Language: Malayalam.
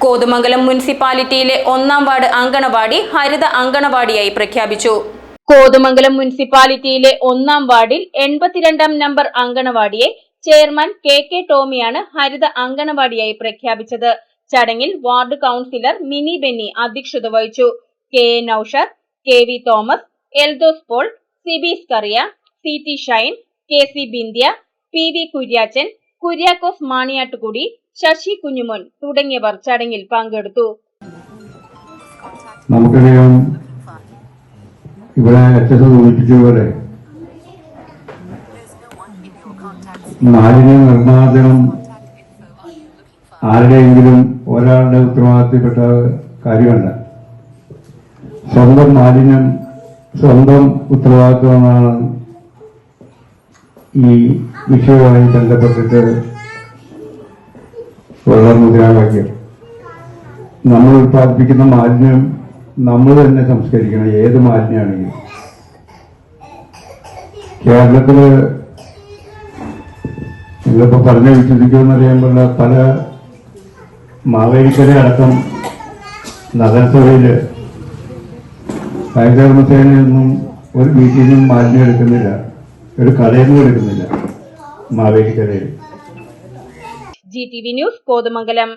കോതമംഗലം മുനിസിപ്പാലിറ്റിയിലെ 1-ാം വാർഡ് അങ്കണവാടി ഹരിത അങ്കണവാടിയായി പ്രഖ്യാപിച്ചു. കോതമംഗലം മുനിസിപ്പാലിറ്റിയിലെ 1-ാം വാർഡിൽ 82-ാം നമ്പർ അങ്കണവാടിയെ ചെയർമാൻ KK ടോമിയാണ് ഹരിത അങ്കണവാടിയായി പ്രഖ്യാപിച്ചത്. ചടങ്ങിൽ വാർഡ് കൗൺസിലർ മിനി ബെന്നി അധ്യക്ഷത വഹിച്ചു. KA Naushad, KV Thomas, Eldhose Paul, Sibi Scaria, CT Shine, KC Bindhya, PV Kuriachan, Kuriakose Maniyattukudi, Sasi Kunjumon തുടങ്ങിയവർ ചടങ്ങിൽ പങ്കെടുത്തു. നമുക്കറിയാം, ഇവിടെ സൂചിപ്പിച്ചതുപോലെ മാലിന്യ നിർമ്മാർജ്ജനം ആരുടെയെങ്കിലും ഒരാളുടെ ഉത്തരവാദിത്തപ്പെട്ട കാര്യമല്ല. സ്വന്തം മാലിന്യം സ്വന്തം ഉത്തരവാദിത്വമാണ് ഈ വിഷയവുമായി ബന്ധപ്പെട്ടിട്ട് ഉള്ള മുദ്രാവാക്യം. നമ്മൾ ഉത്പാദിപ്പിക്കുന്ന മാലിന്യം നമ്മൾ തന്നെ സംസ്കരിക്കണം, ഏത് മാലിന്യമാണെങ്കിലും. കേരളത്തില് നിങ്ങളിപ്പോ പറഞ്ഞ വിശ്വസിക്കുമെന്നറിയാനുള്ള പല മാവേലിക്കര അടക്കം നഗരസഭയില് ഹരിതകർമ്മസേനയൊന്നും ഒരു വീട്ടിൽ നിന്നും മാലിന്യം എടുക്കുന്നില്ല, ഒരു കടയിൽ നിന്നും എടുക്കുന്നില്ല മാവേലിക്കരയിൽ. GTV news Kothamangalam.